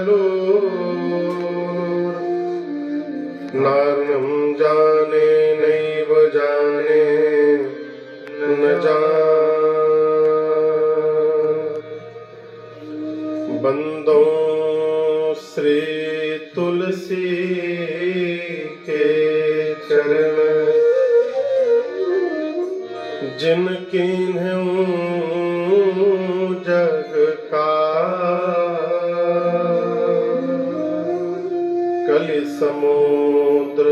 कालो नार्णं जाने नैव जाने न बंदो श्री तुलसी के चरण जिन कीन्हूं जग का कलि समुद्र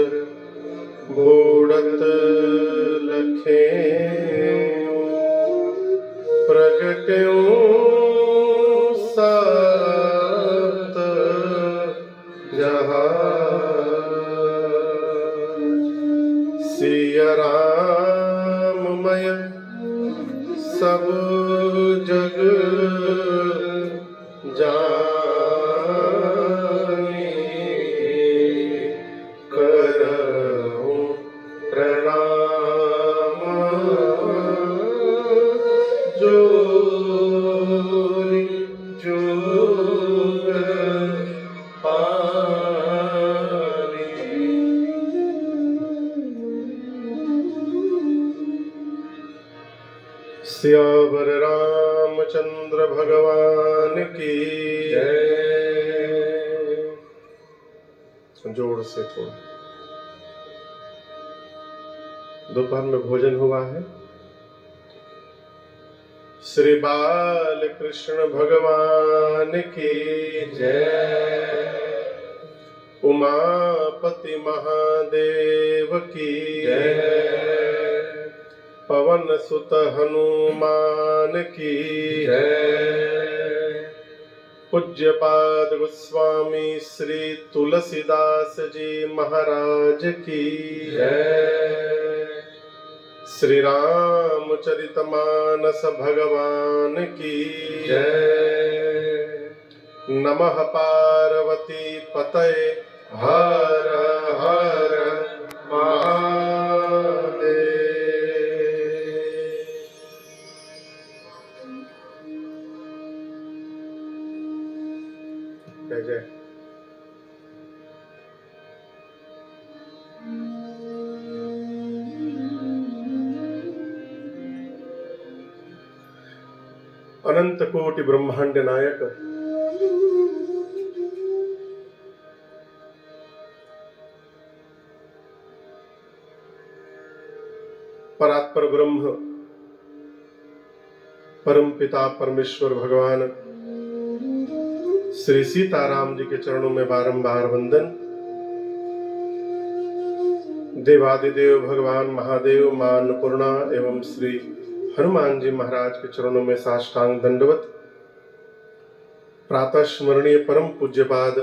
बूढ़त लखे प्रगट्यों सात जहां सिया राममय सब जग जानी करहूं प्रणाम जोरि जुग पानी। सियावर रामचंद्र भगवान की जय। जोर से थोड़ा। दोपहर में भोजन हुआ है। श्री बाल कृष्ण भगवान की जय। उमापति महादेव की जय। पवन सुत हनुमान की जय। पूज्यपाद गोस्वामी श्री तुलसीदास जी महाराज की जय। श्री रामचरितमानस भगवान की जय। नमः पार्वती पतये हर हर महादेव। जय जय। अनंत कोटि ब्रह्मांड नायक परात्पर ब्रह्म परम पिता परमेश्वर भगवान श्री सीताराम जी के चरणों में बारंबार वंदन। देवादिदेव भगवान महादेव मां अन्नपूर्णा एवं श्री हनुमान जी महाराज के चरणों में साष्टांग दंडवत। प्रातः स्मरणीय परम पूज्यपाद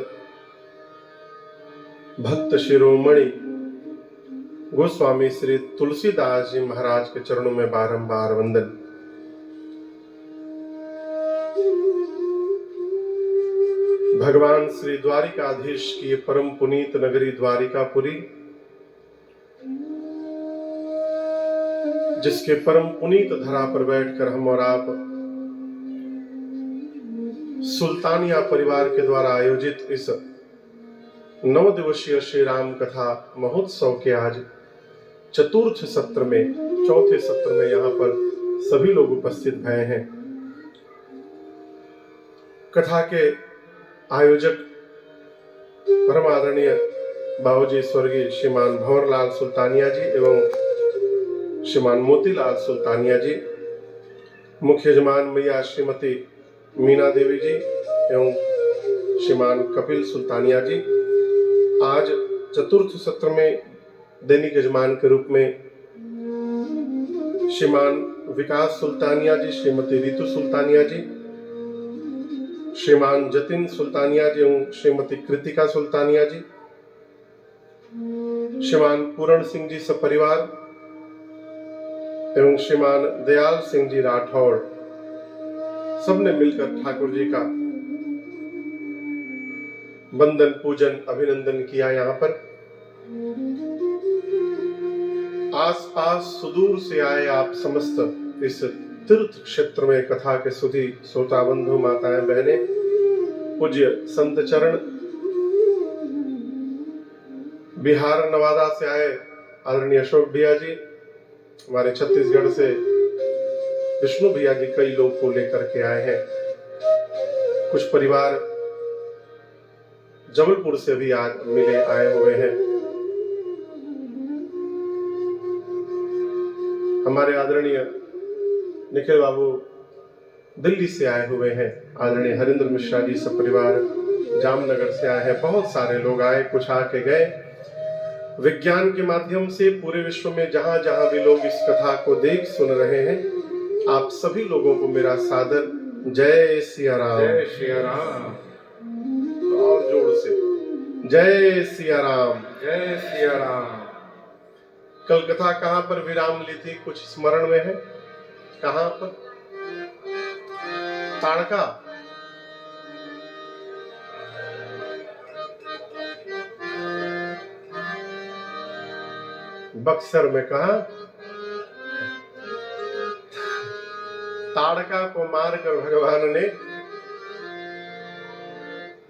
भक्त शिरोमणि गोस्वामी श्री तुलसीदास जी महाराज के चरणों में बारंबार वंदन। भगवान श्री द्वारिकाधीश की परम पुनीत नगरी द्वारिकापुरी, जिसके परम पुनीत धरा पर बैठकर हम और आप सुल्तानिया परिवार के द्वारा आयोजित इस 9 दिवसीय श्री राम कथा महोत्सव के आज चतुर्थ सत्र में, चौथे सत्र में यहाँ पर सभी लोग उपस्थित भए हैं। कथा के आयोजक परम आदरणीय बाबूजी स्वर्गीय श्रीमान भंवरलाल सुल्तानिया जी एवं श्रीमान मोतीलाल सुल्तानिया जी, मुख्य यजमान मैया श्रीमती मीना देवी जी एवं श्रीमान कपिल सुल्तानिया जी। आज चतुर्थ सत्र में दैनिक यजमान के रूप में श्रीमान विकास सुल्तानिया जी, श्रीमती रितु सुल्तानिया जी, श्रीमान जतिन सुल्तानिया जी एवं श्रीमती कृतिका सुल्तानिया जी, श्रीमान पूरण सिंह जी सपरिवार एवं श्रीमान दयाल सिंह जी राठौड़, सबने मिलकर ठाकुर जी का वंदन पूजन अभिनंदन किया। यहाँ पर आसपास सुदूर से आए आप समस्त इस तीर्थ क्षेत्र में कथा के सुधी श्रोता बंधु माताएं बहनें, पूज्य संत चरण बिहार नवादा से आए आदरणीय अशोक भैया जी, हमारे छत्तीसगढ़ से विष्णु भैया जी कई लोग को लेकर के आए हैं। कुछ परिवार जबलपुर से भी आज मिले आए हुए हैं। हमारे आदरणीय निखिल बाबू दिल्ली से आए हुए हैं। आदरणीय हरिंद्र मिश्रा जी सब परिवार जामनगर से आए हैं। बहुत सारे लोग आए, कुछ आके गए। विज्ञान के माध्यम से पूरे विश्व में जहां जहां भी लोग इस कथा को देख सुन रहे हैं, आप सभी लोगों को मेरा सादर जय सिया राम। जय सिया राम। और जोर से जय सिया राम। जय सिया राम। कल कथा कहां पर विराम ली थी, कुछ स्मरण में है? कहां पर? ताड़का। बक्सर में कहा? ताड़का को मारकर भगवान ने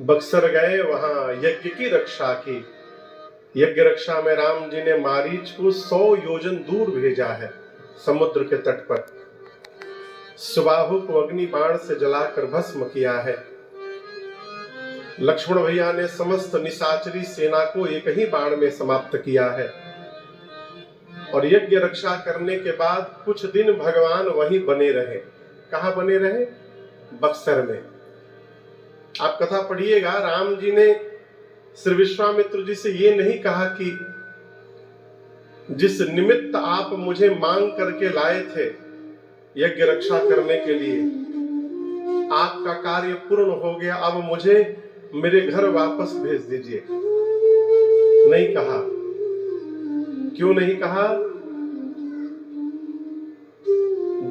बक्सर गए, वहां यज्ञ की रक्षा की। यज्ञ रक्षा में राम जी ने मारीच को 100 योजन दूर भेजा है, समुद्र के तट पर। सुबाहु को अग्नि बाण से जलाकर भस्म किया है। लक्ष्मण भैया ने समस्त निशाचरी सेना को एक ही बाण में समाप्त किया है। और यज्ञ रक्षा करने के बाद कुछ दिन भगवान वहीं बने रहे। कहां बने रहे? बक्सर में। आप कथा पढ़िएगा, राम जी ने श्री विश्वामित्र जी से ये नहीं कहा कि जिस निमित्त आप मुझे मांग करके लाए थे यज्ञ रक्षा करने के लिए, आपका कार्य पूर्ण हो गया, अब मुझे मेरे घर वापस भेज दीजिए। नहीं कहा। क्यों नहीं कहा?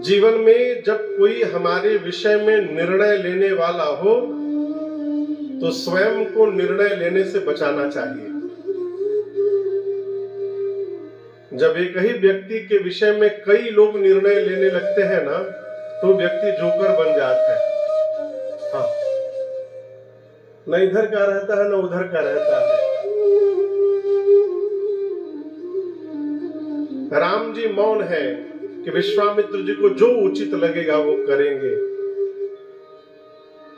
जीवन में जब कोई हमारे विषय में निर्णय लेने वाला हो तो स्वयं को निर्णय लेने से बचाना चाहिए। जब एक ही व्यक्ति के विषय में कई लोग निर्णय लेने लगते हैं ना, तो व्यक्ति जोकर बन जाता है। हाँ, न इधर का रहता है न उधर का रहता है। राम जी मौन है कि विश्वामित्र जी को जो उचित लगेगा वो करेंगे।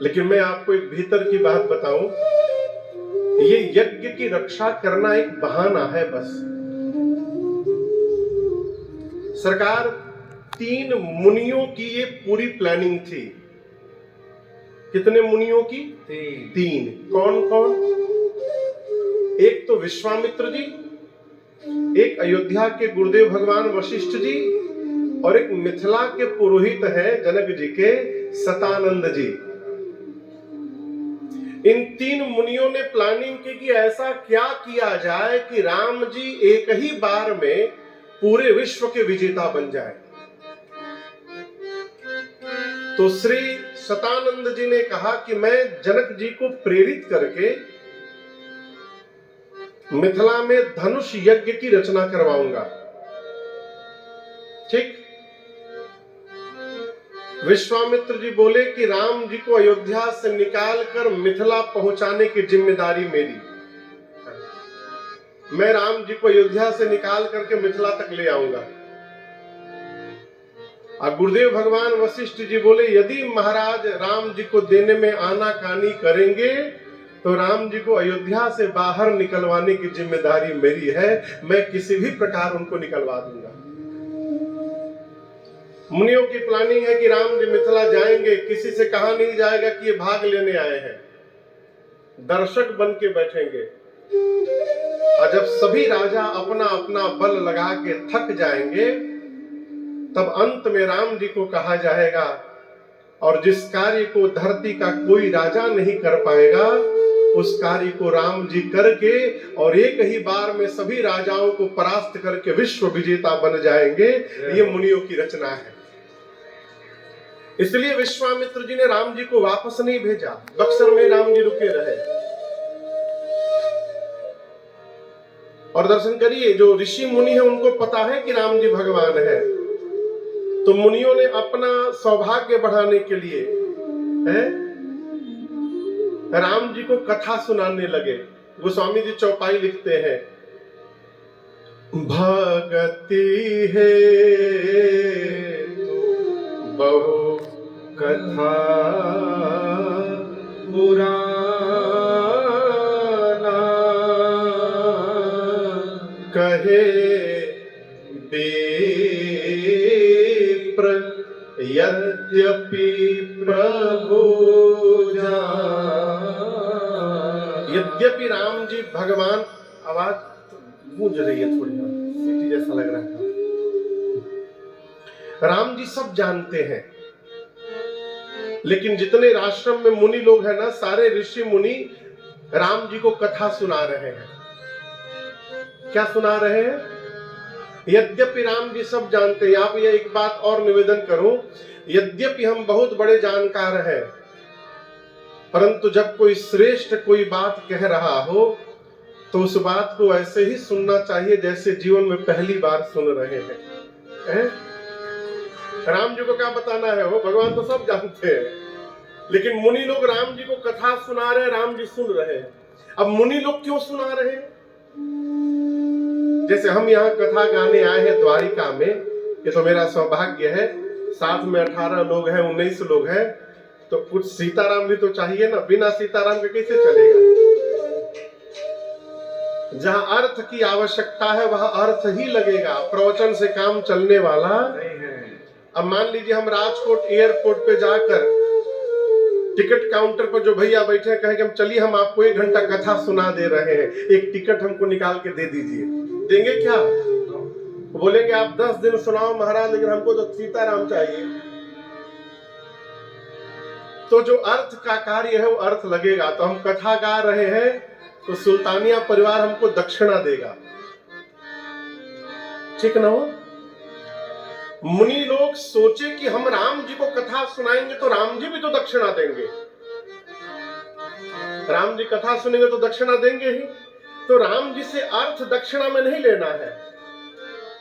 लेकिन मैं आपको एक भीतर की बात बताऊं, ये यज्ञ की रक्षा करना एक बहाना है बस। सरकार 3 मुनियों की ये पूरी प्लानिंग थी। कितने मुनियों की? 3। कौन कौन? एक तो विश्वामित्र जी, एक अयोध्या के गुरुदेव भगवान वशिष्ठ जी, और एक मिथिला के पुरोहित है जनक जी के सतानंद जी। इन 3 मुनियों ने प्लानिंग की कि ऐसा क्या किया जाए कि राम जी एक ही बार में पूरे विश्व के विजेता बन जाए। तो श्री सतानंद जी ने कहा कि मैं जनक जी को प्रेरित करके मिथिला में धनुष यज्ञ की रचना करवाऊंगा। ठीक। विश्वामित्र जी बोले कि राम जी को अयोध्या से निकालकर मिथिला पहुंचाने की जिम्मेदारी मेरी। मैं राम जी को अयोध्या से निकाल करके मिथिला तक ले आऊंगा। और गुरुदेव भगवान वशिष्ठ जी बोले यदि महाराज राम जी को देने में आनाकानी करेंगे तो राम जी को अयोध्या से बाहर निकलवाने की जिम्मेदारी मेरी है, मैं किसी भी प्रकार उनको निकलवा दूंगा। मुनियों की प्लानिंग है कि राम जी मिथिला जाएंगे, किसी से कहा नहीं जाएगा कि ये भाग लेने आए हैं, दर्शक बन के बैठेंगे। और जब सभी राजा अपना अपना बल लगा के थक जाएंगे, तब अंत में राम जी को कहा जाएगा, और जिस कार्य को धरती का कोई राजा नहीं कर पाएगा उस कार्य को राम जी करके और एक ही बार में सभी राजाओं को परास्त करके विश्व विजेता बन जाएंगे। ये मुनियों की रचना है। इसलिए विश्वामित्र जी ने राम जी को वापस नहीं भेजा, बक्सर में राम जी रुके रहे। और दर्शन करिए, जो ऋषि मुनि है उनको पता है कि राम जी भगवान है, तो मुनियों ने अपना सौभाग्य बढ़ाने के लिए है राम जी को कथा सुनाने लगे। गोस्वामी जी चौपाई लिखते हैं, भगति है बहु कथा पुराना कहे विप्र यद्यपि प्रभु जान। यद्यपि राम जी भगवान, आवाज गूंज रही है थोड़ी, सीटी जैसा लग रहा है। राम जी सब जानते हैं, लेकिन जितने आश्रम में मुनि लोग हैं ना, सारे ऋषि मुनि राम जी को कथा सुना रहे हैं। क्या सुना रहे हैं? यद्यपि राम जी सब जानते हैं। यहाँ पे यह एक बात और निवेदन करूं, यद्यपि हम बहुत बड़े जानकार हैं, परंतु जब कोई श्रेष्ठ कोई बात कह रहा हो तो उस बात को ऐसे ही सुनना चाहिए जैसे जीवन में पहली बार सुन रहे हैं। राम जी को क्या बताना है, वो भगवान तो सब जानते हैं, लेकिन मुनि लोग राम जी को कथा सुना रहे हैं, राम जी सुन रहे हैं। अब मुनि लोग क्यों सुना रहे हैं? जैसे हम यहाँ कथा गाने आए हैं द्वारिका में, ये तो मेरा सौभाग्य है, साथ में 18 लोग हैं, 19 लोग हैं, तो कुछ सीताराम भी तो चाहिए ना, बिना सीताराम के कैसे चलेगा? जहां अर्थ की आवश्यकता है वहां अर्थ ही लगेगा, प्रवचन से काम चलने वाला नहीं है। अब मान लीजिए हम राजकोट एयरपोर्ट पे जाकर टिकट काउंटर पर जो भैया बैठे हैं, कहे कि हम चलिए हम आपको 1 घंटा कथा सुना दे रहे हैं, एक टिकट हमको निकाल के दे दीजिए, देंगे क्या? बोलेंगे आप 10 दिन सुनाओ महाराज, लेकिन हमको तो सीताराम चाहिए। तो जो अर्थ का कार्य है वो अर्थ लगेगा। तो हम कथा गा रहे हैं तो सुल्तानिया परिवार हमको दक्षिणा देगा, ठीक ना हो? मुनि लोग सोचे कि हम राम जी को कथा सुनाएंगे तो राम जी भी तो दक्षिणा देंगे, राम जी कथा सुनेंगे तो दक्षिणा देंगे ही। तो राम जी से अर्थ दक्षिणा में नहीं लेना है,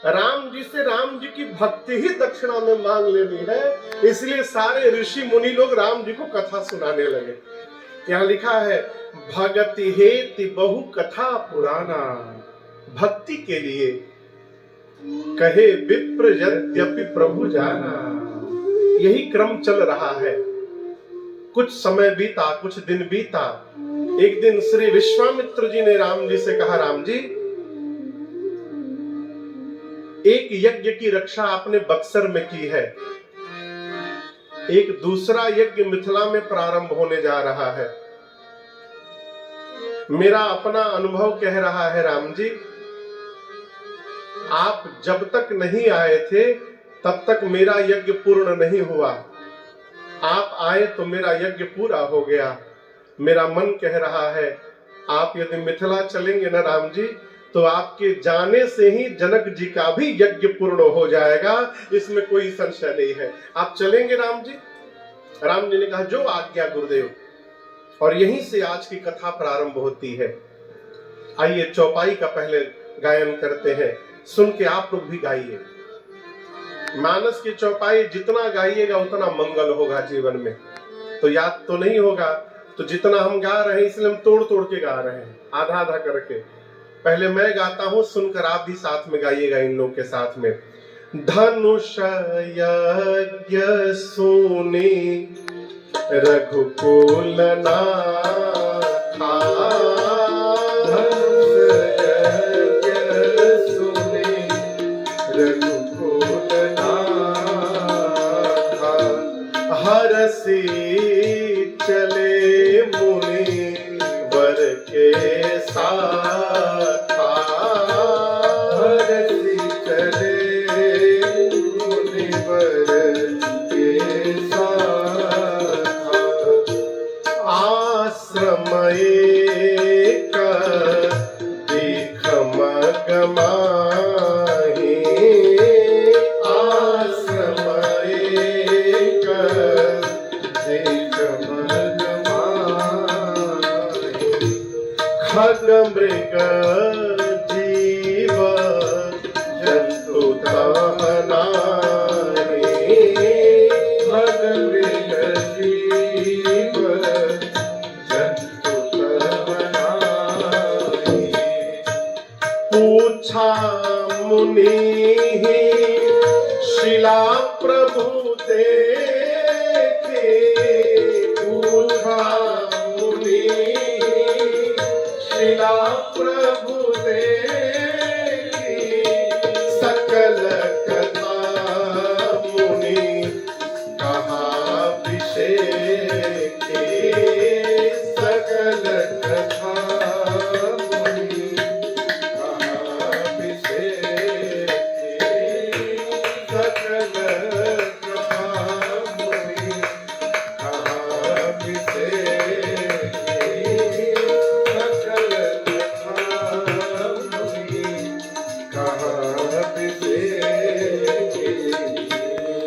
राम जी से राम जी की भक्ति ही दक्षिणा में मांग लेनी है। इसलिए सारे ऋषि मुनि लोग राम जी को कथा सुनाने लगे। यहाँ लिखा है, भगति हेति बहु कथा पुराना, भक्ति के लिए कहे विप्र यद्यपि प्रभु जाना। यही क्रम चल रहा है। कुछ समय बीता, कुछ दिन बीता। एक दिन श्री विश्वामित्र जी ने राम जी से कहा, राम जी एक यज्ञ की रक्षा आपने बक्सर में की है, एक दूसरा यज्ञ मिथिला में प्रारंभ होने जा रहा है। मेरा अपना अनुभव कह रहा है राम जी, आप जब तक नहीं आए थे तब तक मेरा यज्ञ पूर्ण नहीं हुआ, आप आए तो मेरा यज्ञ पूरा हो गया। मेरा मन कह रहा है आप यदि मिथिला चलेंगे ना राम जी, तो आपके जाने से ही जनक जी का भी यज्ञ पूर्ण हो जाएगा, इसमें कोई संशय नहीं है। आप चलेंगे राम जी? राम जी ने कहा, जो आज्ञा गुरुदेव। और यहीं से आज की कथा प्रारंभ होती है। आइए चौपाई का पहले गायन करते हैं, सुन के आप लोग भी गाइए। मानस की चौपाई जितना गाइएगा उतना मंगल होगा जीवन में। तो याद तो नहीं होगा, तो जितना हम गा रहे हैं इसलिए हम तोड़ तोड़ के गा रहे हैं, आधा आधा करके। पहले मैं गाता हूं, सुनकर आप भी साथ में गाइएगा इन लोग के साथ में। धनुष यज्ञ सुनी रघुकुल नाथा, धनुष यज्ञ सुनी रघुकुल नाथा, हरसी चले मुनि वर के साथा, हरसी चले मुनिवर के साथा, आश्रम एक दिख मगमाही, आश्रम एक दिख मगमाही, खग मृग जीव जंतु दहनाहि, खग मृग जीव जंतु मुनि शिला प्रभु देखे पूछा मुनि शिला प्रभु देखी सकल कथा मुनि कहा विशेष